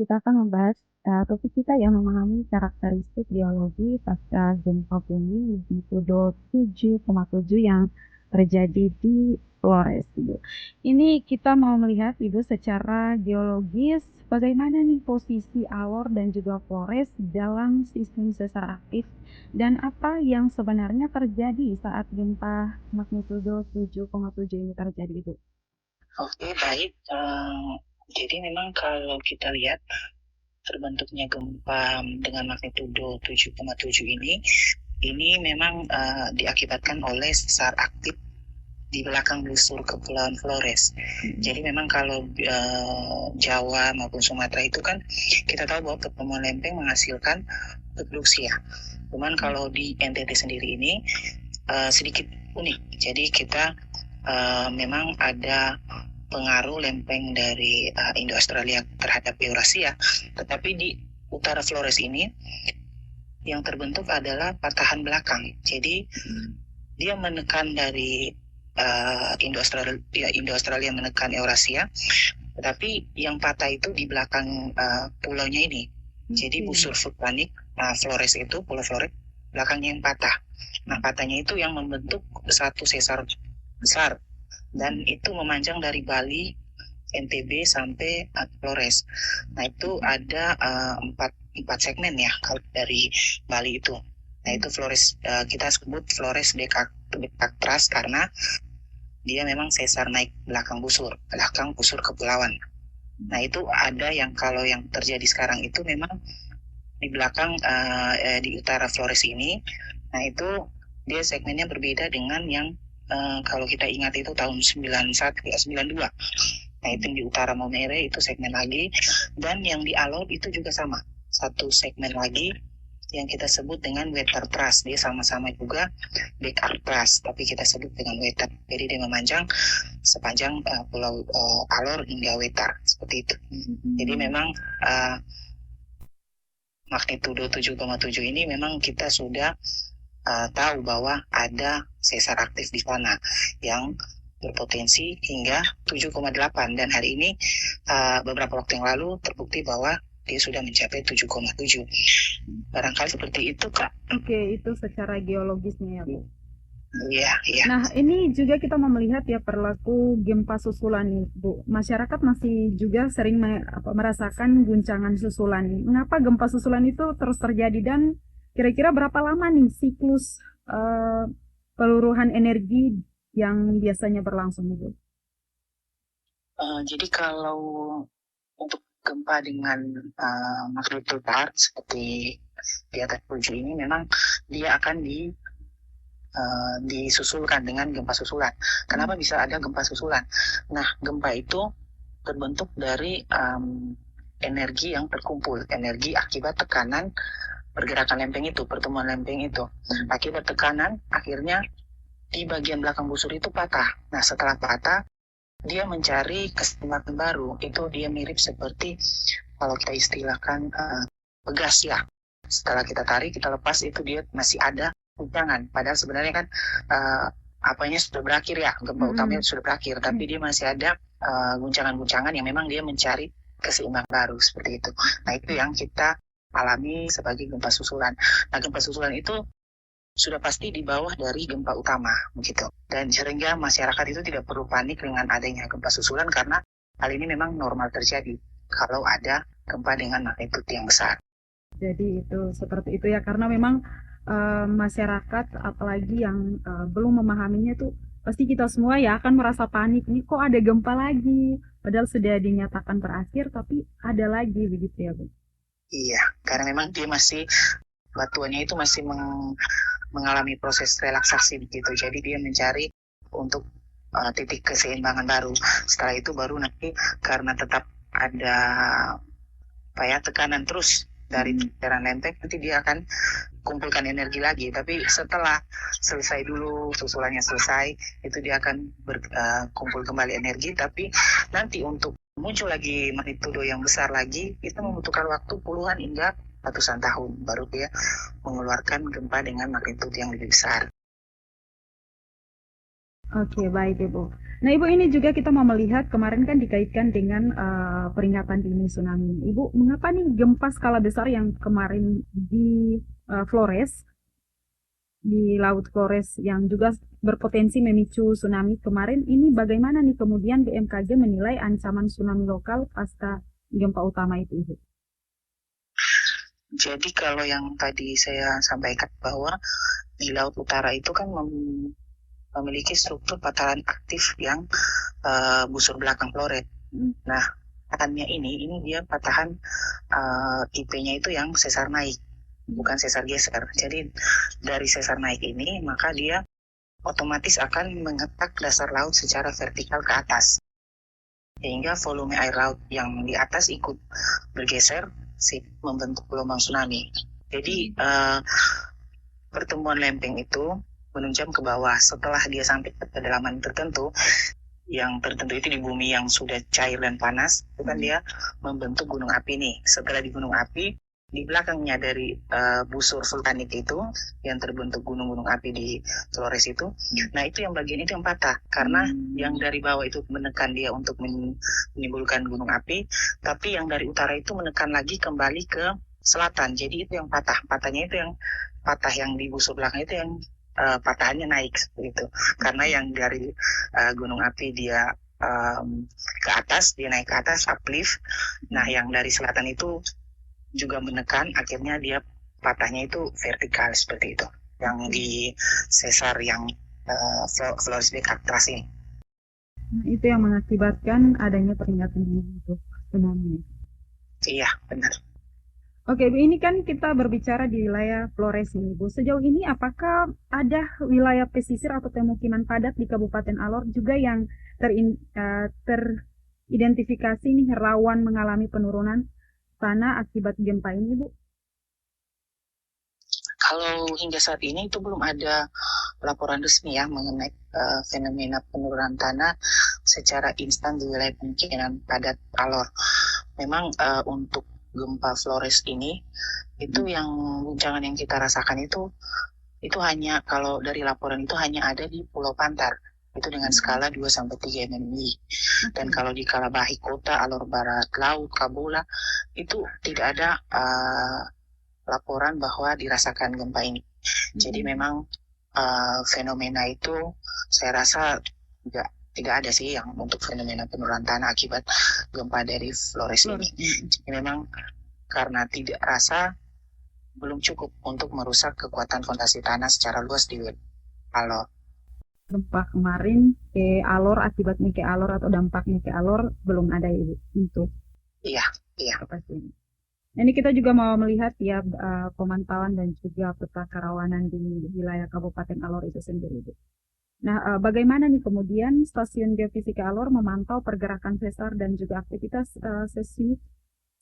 kita akan membahas topik kita yang memahami karakteristik geologi pasca gempa bumi magnitudo 7,7 yang terjadi di Flores, Ibu. Ini kita mau melihat, Ibu, secara geologis bagaimana nih posisi Alor dan juga Flores dalam sistem sesar aktif dan apa yang sebenarnya terjadi saat gempa magnitudo 7,7 ini terjadi, Ibu. Oke, baik. Jadi memang kalau kita lihat terbentuknya gempa dengan magnitudo 7,7 ini memang diakibatkan oleh sesar aktif di belakang busur Kepulauan Flores. Jadi memang kalau Jawa maupun Sumatera itu kan kita tahu bahwa pertemuan lempeng menghasilkan subduksi ya. Cuman kalau di NTT sendiri ini sedikit unik. Jadi kita memang ada pengaruh lempeng dari Indo-Australia terhadap Eurasia, tetapi di utara Flores ini yang terbentuk adalah patahan belakang. Jadi dia menekan dari Indo-Australia menekan Eurasia, tetapi yang patah itu di belakang pulaunya ini. Jadi busur vulkanik Flores itu, Pulau Flores, belakangnya yang patah. Nah, patahnya itu yang membentuk satu sesar besar. Dan itu memanjang dari Bali, NTB sampai Flores. Nah, itu ada empat segmen ya kalau dari Bali itu. Nah, itu Flores, kita sebut Flores Dekatras karena dia memang sesar naik belakang busur kepulauan. Nah, itu ada yang kalau yang terjadi sekarang itu memang di belakang di utara Flores ini. Nah, itu dia segmennya berbeda dengan yang kalau kita ingat itu tahun 92. Nah, itu di utara Momere itu segmen lagi. Dan yang di Alor itu juga sama. Satu segmen lagi yang kita sebut dengan Wetar Trust. Dia sama-sama juga Back Trust, tapi kita sebut dengan Wetar. Jadi dia memanjang sepanjang pulau Alor hingga Wetar. Seperti itu. Jadi memang magnitudo 7,7 ini memang kita sudah tahu bahwa ada sesar aktif di sana yang berpotensi hingga 7,8 dan hari ini beberapa waktu yang lalu terbukti bahwa dia sudah mencapai 7,7. Barangkali seperti itu, Kak. Oke, itu secara geologisnya ya, Bu. Iya. Nah, ini juga kita mau melihat ya perilaku gempa susulan nih, Bu. Masyarakat masih juga sering merasakan guncangan susulan. Mengapa gempa susulan itu terus terjadi dan kira-kira berapa lama nih siklus peluruhan energi yang biasanya berlangsung, Bu? Jadi kalau untuk gempa dengan magnitudo besar seperti di atas 7 ini memang dia akan disusulkan dengan gempa susulan. Kenapa bisa ada gempa susulan? Nah, gempa itu terbentuk dari energi yang terkumpul, energi akibat tekanan pergerakan lempeng itu, pertemuan lempeng itu. Akibat tekanan, akhirnya di bagian belakang busur itu patah. Nah, setelah patah, dia mencari keseimbangan baru. Itu dia mirip seperti kalau kita istilahkan pegas ya. Setelah kita tarik, kita lepas, itu dia masih ada guncangan. Padahal sebenarnya kan apanya sudah berakhir ya, gempa utamanya sudah berakhir. Tapi dia masih ada guncangan-guncangan yang memang dia mencari keseimbangan baru seperti itu. Nah, itu yang kita alami sebagai gempa susulan. Nah, gempa susulan itu sudah pasti di bawah dari gempa utama begitu. Dan sehingga masyarakat itu tidak perlu panik dengan adanya gempa susulan karena hal ini memang normal terjadi kalau ada gempa dengan magnitudo yang besar. Jadi itu seperti itu ya, karena memang masyarakat apalagi yang belum memahaminya tuh pasti kita semua ya akan merasa panik nih, kok ada gempa lagi padahal sudah dinyatakan berakhir tapi ada lagi begitu ya, Bu. Iya, karena memang dia masih batuannya itu masih mengalami proses relaksasi begitu. Jadi dia mencari untuk titik keseimbangan baru. Setelah itu baru nanti karena tetap ada tekanan terus dari tekanan lempeng, nanti dia akan kumpulkan energi lagi. Tapi setelah selesai dulu, susulannya selesai, itu dia akan kumpul kembali energi. Tapi nanti untuk muncul lagi magnitudo yang besar lagi, itu membutuhkan waktu puluhan hingga ratusan tahun baru dia mengeluarkan gempa dengan magnitudo yang lebih besar. Oke, baik Ibu. Nah, Ibu ini juga kita mau melihat kemarin kan dikaitkan dengan peringatan dini tsunami. Ibu, mengapa nih gempa skala besar yang kemarin di Flores, di Laut Flores yang juga berpotensi memicu tsunami kemarin ini bagaimana nih kemudian BMKG menilai ancaman tsunami lokal pasca gempa utama itu, Ibu? Jadi kalau yang tadi saya sampaikan bahwa di Laut Utara itu kan memiliki struktur patahan aktif yang busur belakang Flores. Nah, patahannya ini dia patahan IP-nya itu yang sesar naik, bukan sesar geser. Jadi dari sesar naik ini maka dia otomatis akan mengetak dasar laut secara vertikal ke atas, sehingga volume air laut yang di atas ikut bergeser membentuk gelombang tsunami. Jadi pertemuan lempeng itu menunjam ke bawah. Setelah dia sampai ke kedalaman tertentu, yang tertentu itu di bumi yang sudah cair dan panas, itu kan dia membentuk gunung api nih. Setelah di gunung api, di belakangnya dari busur vulkanik itu yang terbentuk gunung-gunung api di Flores itu, nah itu yang bagian itu yang patah karena yang dari bawah itu menekan dia untuk menimbulkan gunung api, tapi yang dari utara itu menekan lagi kembali ke selatan, jadi itu yang patahnya itu yang patah yang di busur belakang itu yang patahannya naik gitu, karena yang dari gunung api dia ke atas, dia naik ke atas uplift, nah yang dari selatan itu juga menekan, akhirnya dia patahnya itu vertikal seperti itu, yang di sesar yang Flores de Cactras ini. Nah, itu yang mengakibatkan adanya peringatan dini untuk tsunami. Iya, benar. Oke, Bu, ini kan kita berbicara di wilayah Flores nih, Bu. Sejauh ini apakah ada wilayah pesisir atau pemukiman padat di Kabupaten Alor juga yang teridentifikasi nih rawan mengalami penurunan tanah akibat gempa ini, Bu? Kalau hingga saat ini itu belum ada laporan resmi ya mengenai fenomena penurunan tanah secara instan di wilayah pemukiman padat Alor. Memang untuk gempa Flores ini itu yang guncangan yang kita rasakan itu hanya, kalau dari laporan itu hanya ada di Pulau Pantar, itu dengan skala 2-3 mm. Dan kalau di Kalabahi Kota, Alor Barat Laut, Kabula itu tidak ada laporan bahwa dirasakan gempa ini. Jadi memang fenomena itu saya rasa tidak ada sih yang untuk fenomena penurunan tanah akibat gempa dari Flores ini. Jadi memang karena tidak rasa belum cukup untuk merusak kekuatan fondasi tanah secara luas di Alor. Gempa kemarin ke Alor, akibatnya ke Alor atau dampaknya ke Alor belum ada, Ibu, untuk iya pastinya. Ini kita juga mau melihat ya pemantauan dan juga peta kerawanan di wilayah Kabupaten Alor itu sendiri, Bu. Nah, bagaimana nih kemudian Stasiun Geofisika Alor memantau pergerakan sesar dan juga aktivitas seismik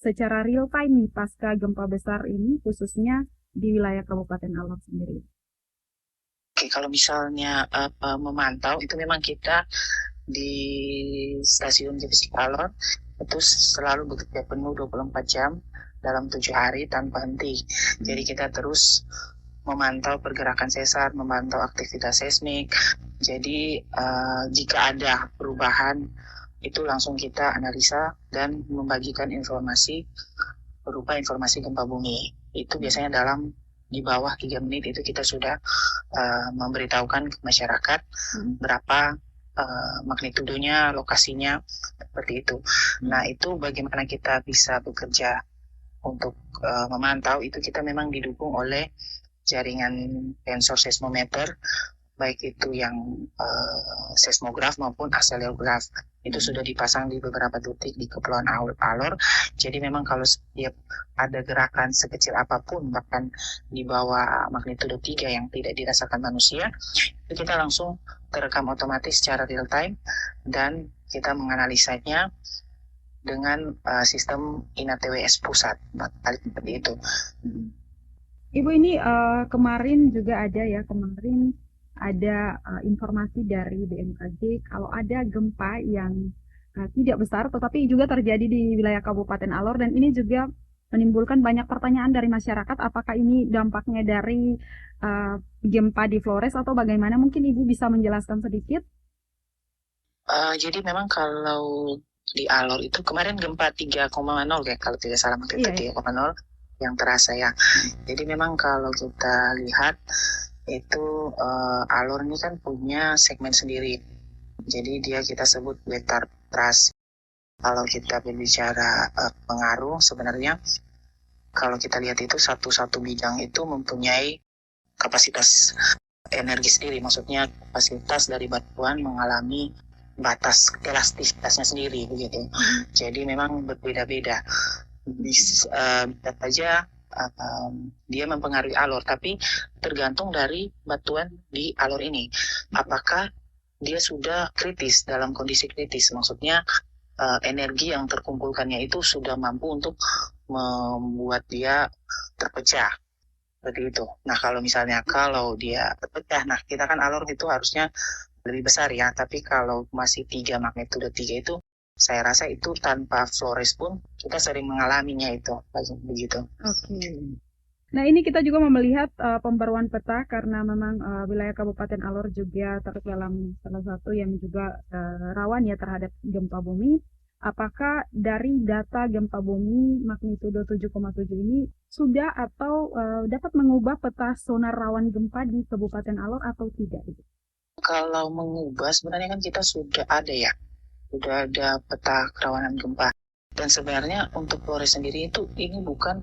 secara real time nih pasca gempa besar ini, khususnya di wilayah Kabupaten Alor sendiri? Oke, kalau misalnya memantau itu memang kita di Stasiun Geofisika Alor itu selalu bekerja penuh 24 jam dalam 7 hari tanpa henti. Jadi kita terus memantau pergerakan sesar, memantau aktivitas seismik. Jadi jika ada perubahan itu langsung kita analisa dan membagikan informasi berupa informasi gempa bumi. Itu biasanya dalam di bawah 3 menit itu kita sudah memberitahukan ke masyarakat berapa magnitudonya, lokasinya, seperti itu. Nah, itu bagaimana kita bisa bekerja untuk memantau, itu kita memang didukung oleh jaringan sensor seismometer, baik itu yang seismograf maupun akseleograf. Itu sudah dipasang di beberapa titik di Kepulauan Alor. Jadi memang kalau setiap ada gerakan sekecil apapun, bahkan di bawah magnitudo 3 yang tidak dirasakan manusia, itu kita langsung terekam otomatis secara real time dan kita menganalisanya dengan sistem INATWS pusat, seperti itu. Ibu, ini kemarin juga ada ya, informasi dari BMKG kalau ada gempa yang tidak besar tetapi juga terjadi di wilayah Kabupaten Alor, dan ini juga menimbulkan banyak pertanyaan dari masyarakat, apakah ini dampaknya dari gempa di Flores atau bagaimana? Mungkin Ibu bisa menjelaskan sedikit? Jadi memang kalau di Alor itu kemarin gempa 3,0 ya kalau tidak salah, Iya, 3,0 yang terasa ya. Jadi memang kalau kita lihat itu Alor ini kan punya segmen sendiri. Jadi dia kita sebut wetar trust. Kalau kita berbicara pengaruh, sebenarnya kalau kita lihat itu satu-satu bidang itu mempunyai kapasitas energi sendiri. Maksudnya kapasitas dari batuan mengalami batas elastisitasnya sendiri begitu. Jadi memang berbeda-beda. Bisa saja dia mempengaruhi alur, tapi tergantung dari batuan di alur ini. Apakah dia sudah kritis, dalam kondisi kritis, maksudnya energi yang terkumpulkannya itu sudah mampu untuk membuat dia terpecah. Seperti itu. Nah kalau misalnya kalau dia terpecah, nah kita kan alur itu harusnya lebih besar ya, tapi kalau masih 3 magnitudo 3 itu saya rasa itu tanpa Flores pun kita sering mengalaminya itu begitu. Oke. Nah, ini kita juga melihat pembaruan peta karena memang wilayah Kabupaten Alor juga terdalam salah satu yang juga rawan ya terhadap gempa bumi. Apakah dari data gempa bumi magnitudo 7,7 ini sudah atau dapat mengubah peta sonar rawan gempa di Kabupaten Alor atau tidak? Kalau mengubah sebenarnya kan kita sudah ada peta kerawanan gempa. Dan sebenarnya untuk Flores sendiri itu ini bukan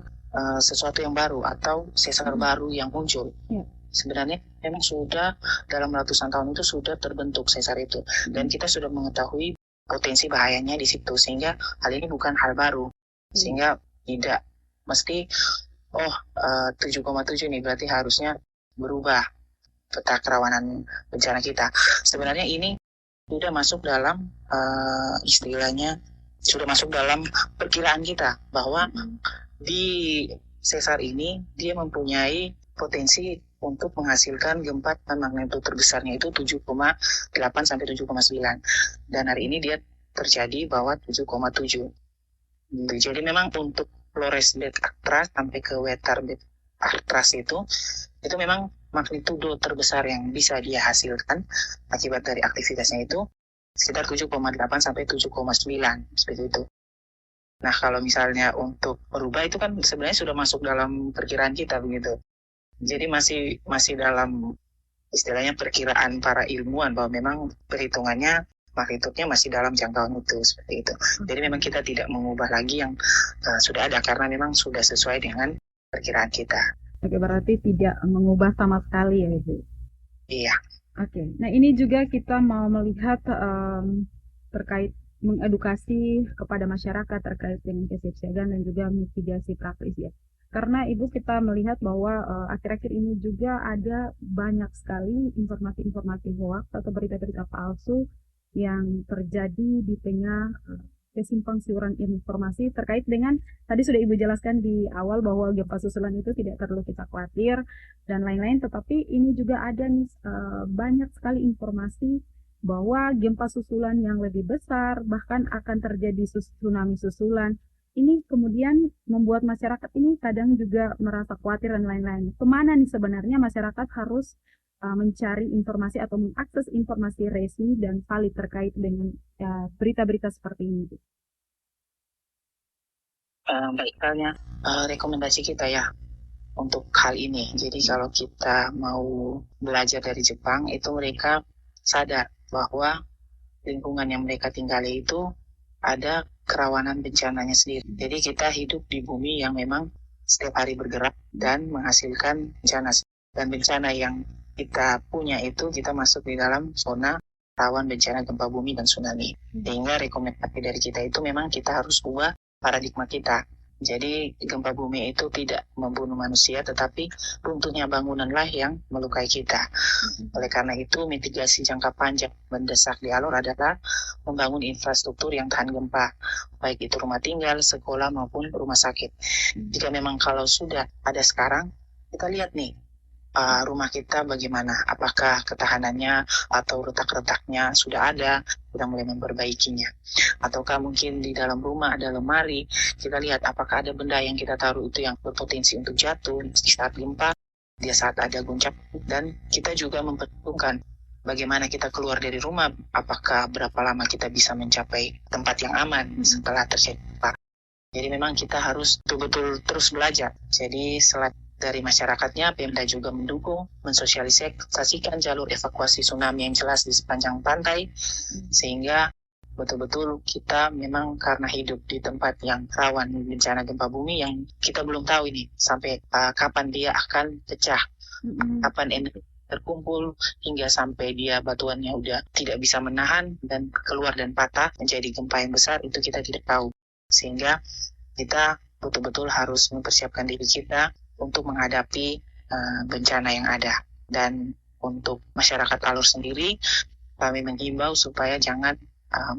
sesuatu yang baru atau sesar baru yang muncul. Sebenarnya memang sudah dalam ratusan tahun itu sudah terbentuk sesar itu. Dan kita sudah mengetahui potensi bahayanya di situ. Sehingga hal ini bukan hal baru. Sehingga tidak mesti 7,7 nih berarti harusnya berubah peta kerawanan bencana kita. Sebenarnya ini sudah masuk dalam istilahnya sudah masuk dalam perkiraan kita bahwa di sesar ini dia mempunyai potensi untuk menghasilkan gempa magnitudo terbesarnya itu 7,8 sampai 7,9 dan hari ini dia terjadi bahwa 7,7. Jadi memang untuk Flores bed Actras sampai ke wetar bed Actras itu memang magnitudo terbesar yang bisa dia hasilkan akibat dari aktivitasnya itu sekitar 7,8 sampai 7,9 seperti itu. Nah kalau misalnya untuk merubah itu kan sebenarnya sudah masuk dalam perkiraan kita begitu. Jadi masih dalam istilahnya perkiraan para ilmuwan bahwa memang perhitungannya magnitudenya masih dalam jangkauan itu seperti itu. Jadi memang kita tidak mengubah lagi yang sudah ada karena memang sudah sesuai dengan perkiraan kita. Oke, berarti tidak mengubah sama sekali ya Ibu? Iya. Oke, nah ini juga kita mau melihat terkait mengedukasi kepada masyarakat terkait dengan kesiapsiagaan dan juga mitigasi praktis ya. Karena Ibu kita melihat bahwa akhir-akhir ini juga ada banyak sekali informasi-informasi hoax atau berita-berita palsu yang terjadi di tengah kesimpang siuran informasi terkait dengan tadi sudah Ibu jelaskan di awal bahwa gempa susulan itu tidak perlu kita khawatir dan lain-lain, tetapi ini juga ada nih banyak sekali informasi bahwa gempa susulan yang lebih besar bahkan akan terjadi tsunami susulan. Ini kemudian membuat masyarakat ini kadang juga merasa khawatir dan lain-lain. Kemana nih sebenarnya masyarakat harus mencari informasi atau mengakses informasi resmi dan valid terkait dengan berita-berita seperti ini? Baik, halnya rekomendasi kita ya untuk hal ini. Jadi kalau kita mau belajar dari Jepang itu mereka sadar bahwa lingkungan yang mereka tinggali itu ada kerawanan bencananya sendiri. Jadi kita hidup di bumi yang memang setiap hari bergerak dan menghasilkan bencana. Dan bencana yang kita punya itu kita masuk di dalam zona rawan bencana gempa bumi dan tsunami. Sehingga rekomendasi dari kita itu memang kita harus ubah paradigma kita. Jadi gempa bumi itu tidak membunuh manusia, tetapi runtuhnya bangunanlah yang melukai kita. Oleh karena itu, mitigasi jangka panjang mendesak di Alor adalah membangun infrastruktur yang tahan gempa, baik itu rumah tinggal, sekolah maupun rumah sakit. Jika memang kalau sudah ada sekarang, kita lihat nih, rumah kita bagaimana, apakah ketahanannya atau retak-retaknya sudah ada, kita mulai memperbaikinya. Ataukah mungkin di dalam rumah ada lemari, kita lihat apakah ada benda yang kita taruh itu yang berpotensi untuk jatuh di saat gempa, di saat ada guncangan, dan kita juga memperhitungkan bagaimana kita keluar dari rumah, apakah berapa lama kita bisa mencapai tempat yang aman setelah terjadi gempa. Jadi memang kita harus betul-betul terus belajar. Jadi selain dari masyarakatnya, Pemda juga mendukung, mensosialisasikan jalur evakuasi tsunami yang jelas di sepanjang pantai, sehingga betul-betul kita memang karena hidup di tempat yang rawan bencana gempa bumi yang kita belum tahu ini sampai kapan dia akan pecah, kapan energi terkumpul hingga sampai dia batuannya udah tidak bisa menahan dan keluar dan patah menjadi gempa yang besar, itu kita tidak tahu. Sehingga kita betul-betul harus mempersiapkan diri kita untuk menghadapi bencana yang ada. Dan untuk masyarakat Alor sendiri, kami menghimbau supaya jangan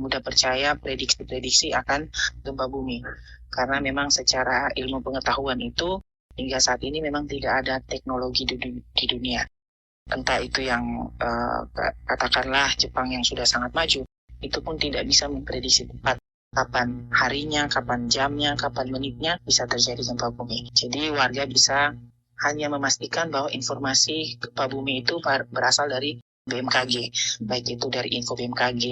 mudah percaya prediksi-prediksi akan gempa bumi. Karena memang secara ilmu pengetahuan itu hingga saat ini memang tidak ada teknologi di dunia. Entah itu yang katakanlah Jepang yang sudah sangat maju, itu pun tidak bisa memprediksi tepat kapan harinya, kapan jamnya, kapan menitnya bisa terjadi gempa bumi. Jadi warga bisa hanya memastikan bahwa informasi gempa bumi itu berasal dari BMKG, baik itu dari info BMKG,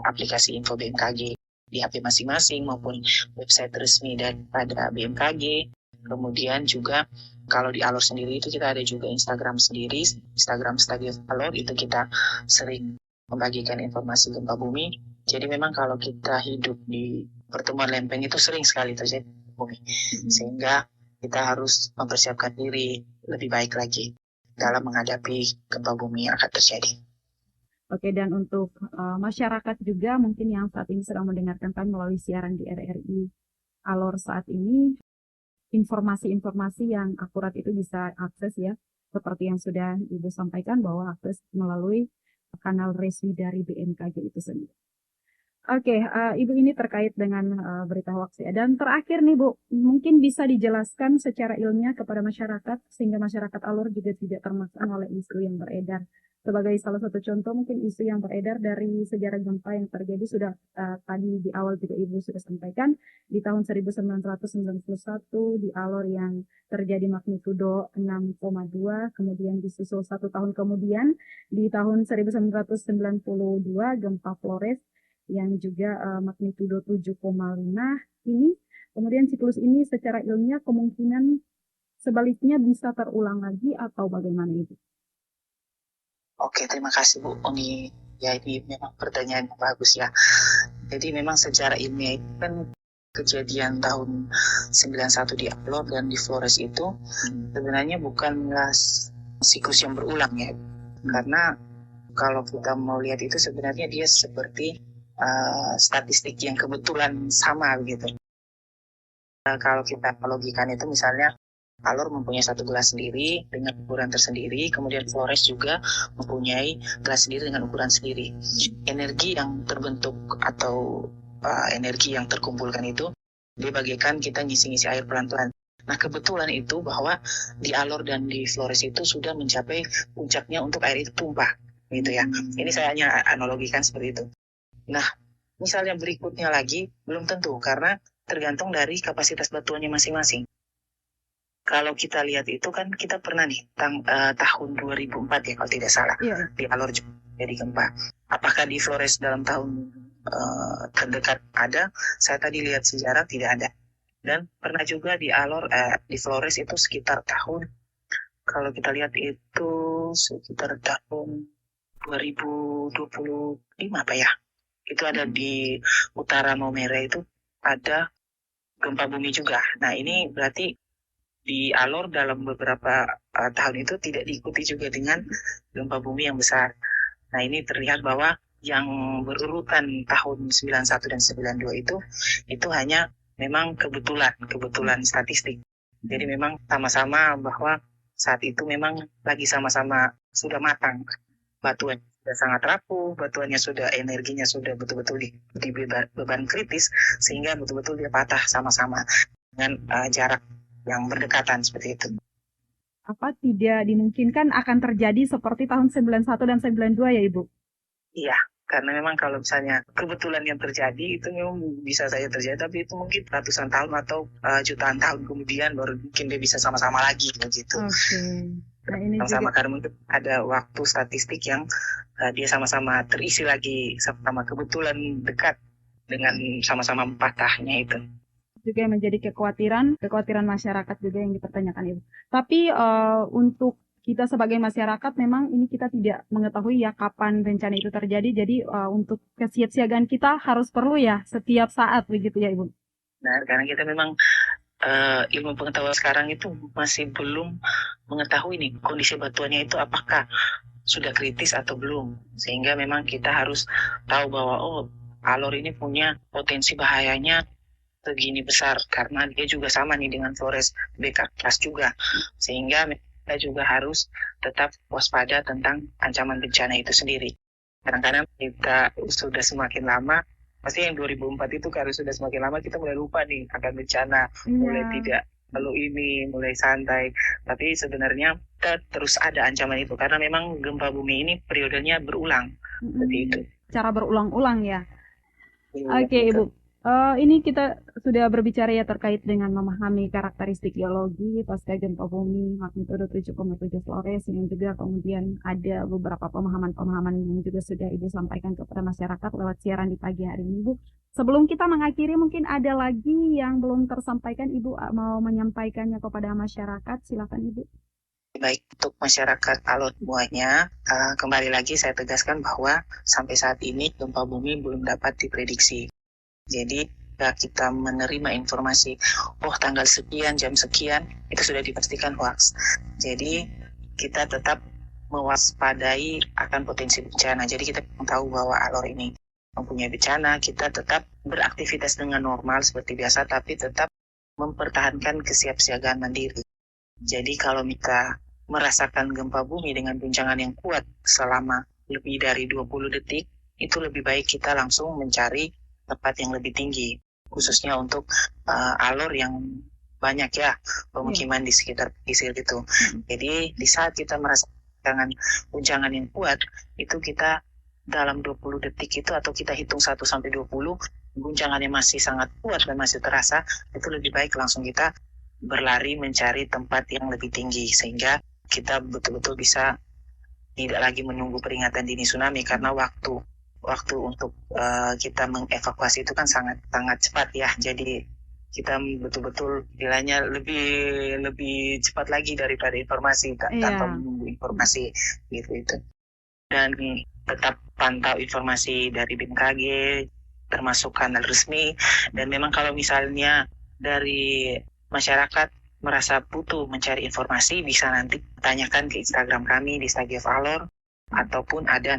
aplikasi info BMKG di HP masing-masing maupun website resmi daripada BMKG. Kemudian juga kalau di Alor sendiri itu kita ada juga Instagram sendiri, Instagram Stadion Alor, itu kita sering membagikan informasi gempa bumi. Jadi memang kalau kita hidup di pertemuan lempeng itu sering sekali terjadi gempa bumi. Sehingga kita harus mempersiapkan diri lebih baik lagi dalam menghadapi gempa bumi yang akan terjadi. Oke, dan untuk masyarakat juga mungkin yang saat ini sedang mendengarkan kami melalui siaran di RRI Alor saat ini, informasi-informasi yang akurat itu bisa akses ya, seperti yang sudah Ibu sampaikan bahwa akses melalui kanal resmi dari BMKG itu sendiri. Oke, Ibu ini terkait dengan berita hoax ya. Dan terakhir nih Bu, mungkin bisa dijelaskan secara ilmiah kepada masyarakat sehingga masyarakat Alor juga tidak termakan oleh isu yang beredar. Sebagai salah satu contoh mungkin isu yang beredar dari sejarah gempa yang terjadi sudah tadi di awal juga Ibu sudah sampaikan di tahun 1991 di Alor yang terjadi magnitudo 6,2, kemudian disusul 1 tahun kemudian di tahun 1992 gempa Flores yang juga magnitudo 7,5 ini. Kemudian siklus ini secara ilmiah kemungkinan sebaliknya bisa terulang lagi atau bagaimana itu? Oke, terima kasih Bu Oni. Ya, ini memang pertanyaan yang bagus ya. Jadi memang secara ilmiah itu kan kejadian tahun 91 di Alor dan di Flores itu sebenarnya bukanlah siklus yang berulang ya. Karena kalau kita mau lihat itu sebenarnya dia seperti statistik yang kebetulan sama gitu. Kalau kita logikan itu misalnya Alor mempunyai satu gelas sendiri dengan ukuran tersendiri, kemudian Flores juga mempunyai gelas sendiri dengan ukuran sendiri. Energi yang terbentuk atau energi yang terkumpulkan itu dia bagaikan kita ngisi-ngisi air pelan-pelan. Nah kebetulan itu bahwa di Alor dan di Flores itu sudah mencapai puncaknya untuk air itu tumpah gitu ya. Ini saya hanya analogikan seperti itu. Nah, misalnya berikutnya lagi, belum tentu, karena tergantung dari kapasitas batuannya masing-masing. Kalau kita lihat itu kan, kita pernah nih, tahun 2004 ya, kalau tidak salah, di Alor juga jadi gempa. Apakah di Flores dalam tahun terdekat ada? Saya tadi lihat sejarah, tidak ada. Dan pernah juga di Alor, di Flores itu sekitar tahun, kalau kita lihat itu sekitar tahun 2025 apa ya? Itu ada di utara Maumere itu ada gempa bumi juga. Nah ini berarti di Alor dalam beberapa tahun itu tidak diikuti juga dengan gempa bumi yang besar. Nah ini terlihat bahwa yang berurutan tahun 91 dan 92 itu hanya memang kebetulan statistik. Jadi memang sama-sama bahwa saat itu memang lagi sama-sama sudah matang batuan. Sangat rapuh, batuannya sudah, energinya sudah betul-betul di beban kritis, sehingga betul-betul dia patah sama-sama dengan jarak yang berdekatan seperti itu. Apa tidak dimungkinkan akan terjadi seperti tahun 91 dan 92 ya Ibu? Iya, karena memang kalau misalnya kebetulan yang terjadi itu memang bisa saja terjadi, tapi itu mungkin ratusan tahun atau jutaan tahun kemudian baru mungkin dia bisa sama-sama lagi begitu. Oke. Nah, ini sama-sama juga karena mungkin ada waktu statistik yang dia sama-sama terisi lagi sama kebetulan dekat dengan sama-sama patahnya itu. juga yang menjadi kekhawatiran masyarakat juga yang dipertanyakan itu. Tapi untuk kita sebagai masyarakat memang ini kita tidak mengetahui ya kapan bencana itu terjadi. Jadi untuk kesiapsiagaan kita harus perlu ya setiap saat begitu ya Ibu. Nah, karena kita memang ilmu pengetahuan sekarang itu masih belum mengetahui nih kondisi batuannya itu apakah sudah kritis atau belum, sehingga memang kita harus tahu bahwa alor ini punya potensi bahayanya segini besar karena dia juga sama nih dengan Flores BK Plus juga, sehingga kita juga harus tetap waspada tentang ancaman bencana itu sendiri. Kadang-kadang kita sudah semakin lama, pasti yang 2004 itu karena sudah semakin lama kita mulai lupa nih akan bencana, mulai tidak mulai santai. Tapi sebenarnya kita terus ada ancaman itu karena memang gempa bumi ini periodenya berulang. Seperti itu. Cara berulang-ulang ya. Iya, Oke, gitu. Ibu. Ini kita sudah berbicara ya terkait dengan memahami karakteristik geologi pasca gempa bumi magnitudo 7,7 Flores, yang juga kemudian ada beberapa pemahaman-pemahaman yang juga sudah Ibu sampaikan kepada masyarakat lewat siaran di pagi hari ini, Bu. Sebelum kita mengakhiri, mungkin ada lagi yang belum tersampaikan, Ibu mau menyampaikannya kepada masyarakat, silakan Ibu. Baik, untuk masyarakat Alor semuanya, kembali lagi saya tegaskan bahwa sampai saat ini gempa bumi belum dapat diprediksi. Jadi kita menerima informasi, tanggal sekian, jam sekian, itu sudah dipastikan hoax. Jadi kita tetap mewaspadai akan potensi bencana. Jadi kita tahu bahwa Alor ini mempunyai bencana, kita tetap beraktivitas dengan normal seperti biasa, tapi tetap mempertahankan kesiapsiagaan mandiri. Jadi kalau kita merasakan gempa bumi dengan guncangan yang kuat selama lebih dari 20 detik, itu lebih baik kita langsung mencari tempat yang lebih tinggi, khususnya untuk alor yang banyak ya pemukiman di sekitar pesisir itu. Jadi di saat kita merasakan guncangan yang kuat, itu kita dalam 20 detik itu atau kita hitung 1-20, guncangannya masih sangat kuat dan masih terasa, itu lebih baik langsung kita berlari mencari tempat yang lebih tinggi sehingga kita betul-betul bisa tidak lagi menunggu peringatan dini tsunami karena waktu untuk kita mengevakuasi itu kan sangat cepat ya. Jadi kita betul-betul bilangnya lebih cepat lagi daripada informasi tanpa menunggu informasi gitu itu. Dan tetap pantau informasi dari BMKG termasuk kanal resmi, dan memang kalau misalnya dari masyarakat merasa butuh mencari informasi bisa nanti tanyakan ke Instagram kami di Stagif Alor, ataupun ada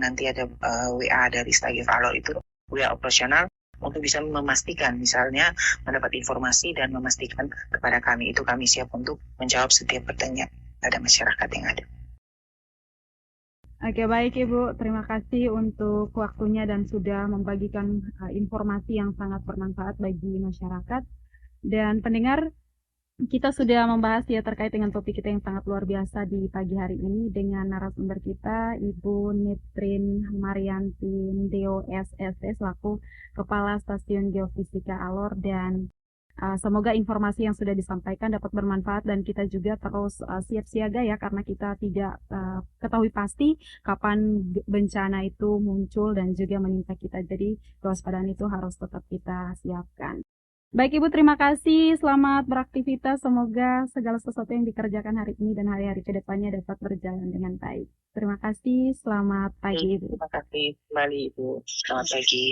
WA dari Stagif Alor, itu WA operasional untuk bisa memastikan misalnya mendapat informasi dan memastikan kepada kami. Itu kami siap untuk menjawab setiap pertanyaan pada masyarakat yang ada. Oke, baik Ibu, terima kasih untuk waktunya dan sudah membagikan informasi yang sangat bermanfaat bagi masyarakat dan pendengar. Kita sudah membahas ya terkait dengan topik kita yang sangat luar biasa di pagi hari ini dengan narasumber kita Ibu Nitrin Marianti Deo SSS selaku Kepala Stasiun Geofisika Alor, dan semoga informasi yang sudah disampaikan dapat bermanfaat dan kita juga terus siap siaga ya, karena kita tidak ketahui pasti kapan bencana itu muncul dan juga menimpa kita. Jadi kewaspadaan itu harus tetap kita siapkan. Baik Ibu, terima kasih. Selamat beraktivitas. Semoga segala sesuatu yang dikerjakan hari ini dan hari-hari ke depannya dapat berjalan dengan baik. Terima kasih. Selamat pagi Ibu. Terima kasih kembali Ibu. Selamat pagi.